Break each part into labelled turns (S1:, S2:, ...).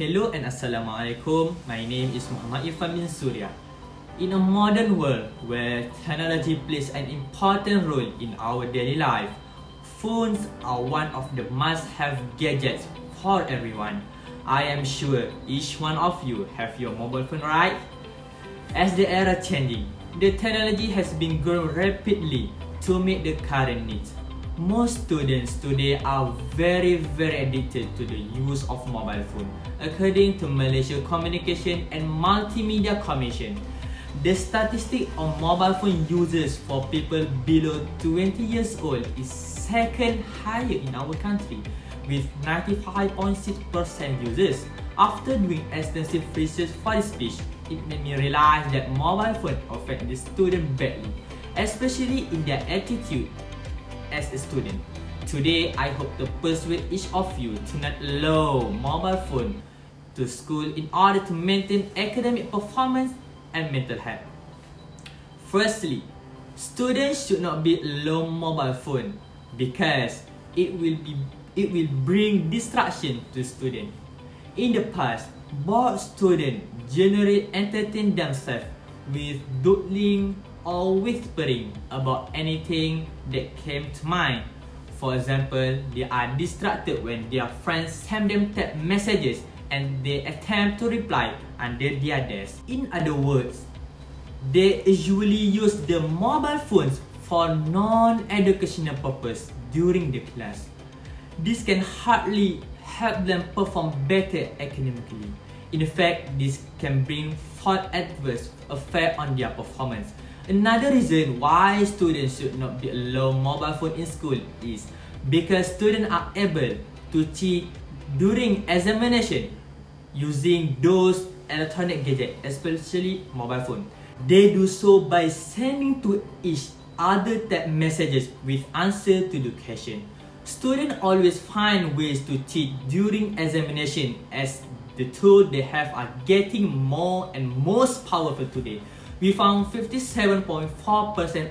S1: Hello and Assalamualaikum. My name is Muhammad Irfan bin Surya. In a modern world where technology plays an important role in our daily life, phones are one of the must-have gadgets for everyone. I am sure each one of you have your mobile phone, right? As the era changing, the technology has been growing rapidly to meet the current needs. Most students today are very addicted to the use of mobile phone. According to Malaysia Communication and Multimedia Commission, the statistic of mobile phone users for people below 20 years old is second higher in our country, with 95.6% users. After doing extensive research for this speech, it made me realize that mobile phone affect the student badly, especially in their attitude as a student. Today, I hope to persuade each of you to not allow mobile phone to school in order to maintain academic performance and mental health. Firstly, students should not be alone mobile phone because it will bring distraction to students. In the past, bored students generally entertain themselves with doodling or whispering about anything that came to mind. For example, they are distracted when their friends send them text messages and they attempt to reply under their desk. In other words, they usually use the mobile phones for non-educational purpose during the class. This can hardly help them perform better academically. In fact, this can bring far adverse effect on their performance. Another reason why students should not be allowed mobile phone in school is because students are able to cheat during examination using those electronic gadgets, especially mobile phone. They do so by sending to each other text messages with answer to the question. Students always find ways to cheat during examination as the tools they have are getting more and most powerful today. We found 57.4%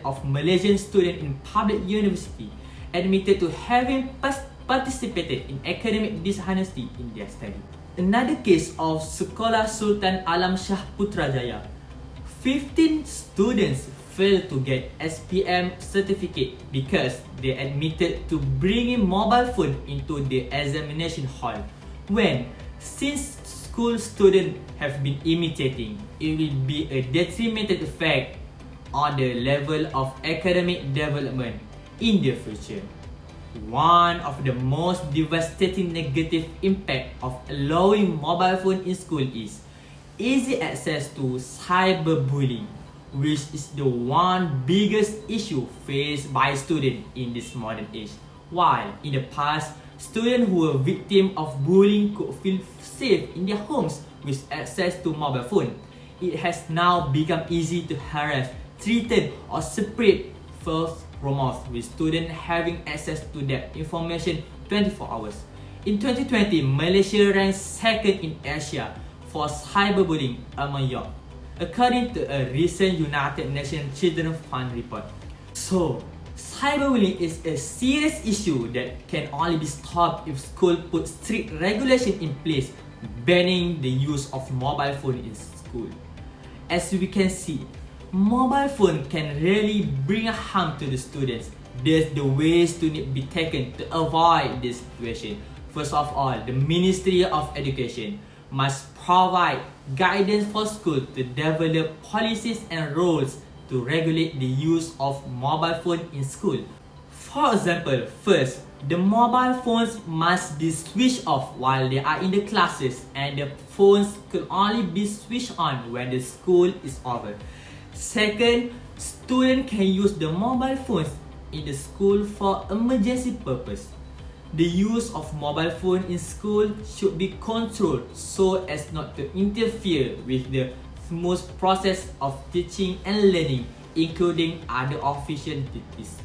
S1: of Malaysian students in public university admitted to having participated in academic dishonesty in their study. Another case of Sekolah Sultan Alam Shah Putrajaya. 15 students failed to get SPM certificate because they admitted to bringing mobile phone into the examination hall. Since school students have been imitating, it will be a detrimental effect on the level of academic development in the future. One of the most devastating negative impact of allowing mobile phone in school is easy access to cyberbullying, which is the one biggest issue faced by students in this modern age. While in the past, students who were victims of bullying could feel safe in their homes with access to mobile phone, it has now become easy to harass, threaten, or spread false rumors with students having access to their information 24 hours. In 2020, Malaysia ranked second in Asia for cyberbullying among youth, according to a recent United Nations Children's Fund report. So, cyberbullying is a serious issue that can only be stopped if schools put strict regulation in place banning the use of mobile phone in school. As we can see, mobile phone can really bring harm to the students. There's the ways to be taken to avoid this situation. First of all, the Ministry of Education must provide guidance for schools to develop policies and rules to regulate the use of mobile phone in school. For example, first, the mobile phones must be switched off while they are in the classes, and the phones could only be switched on when the school is over. Second, students can use the mobile phones in the school for emergency purpose. The use of mobile phone in school should be controlled so as not to interfere with the smooth process of teaching and learning, including other official duties.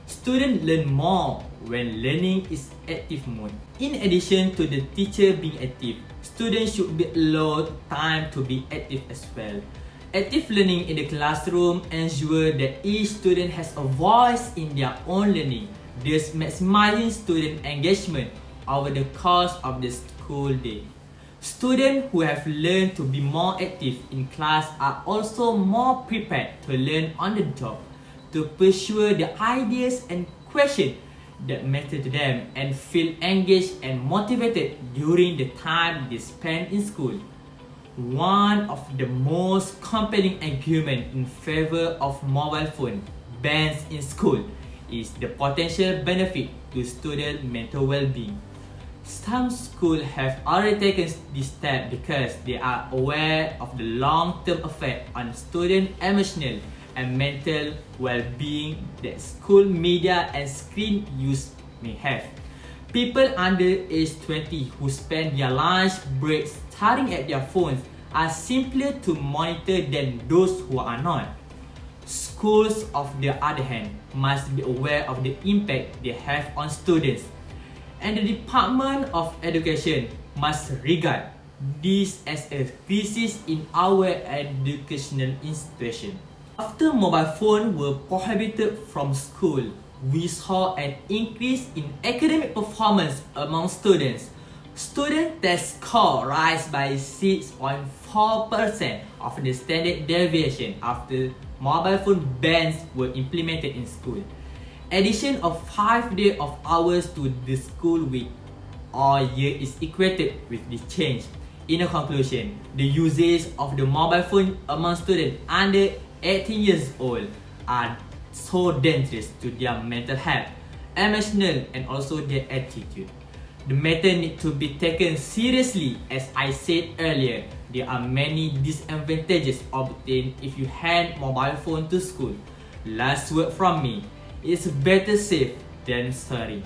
S1: Students learn more when learning is active mode. In addition to the teacher being active, students should be allowed time to be active as well. Active learning in the classroom ensures that each student has a voice in their own learning, thus maximizing student engagement over the course of the school day. Students who have learned to be more active in class are also more prepared to learn on the job, to pursue the ideas and questions that matter to them, and feel engaged and motivated during the time they spend in school. One of the most compelling arguments in favor of mobile phone bans in school is the potential benefit to student mental well-being. Some schools have already taken this step because they are aware of the long-term effect on student emotional and mental well-being that school media and screen use may have. People under age 20 who spend their lunch breaks staring at their phones are simpler to monitor than those who are not. Schools, on the other hand, must be aware of the impact they have on students, and the Department of Education must regard this as a crisis in our educational institution. After mobile phones were prohibited from school, we saw an increase in academic performance among students. Student test score rise by 6.4% of the standard deviation after mobile phone bans were implemented in school. Addition of 5 days of hours to the school week or year is equated with this change. In a conclusion, the usage of the mobile phone among students under 18 years old are so dangerous to their mental health, emotional, and also their attitude. The matter needs to be taken seriously. As I said earlier, there are many disadvantages obtained if you hand mobile phone to school. Last word from me, it's better safe than sorry.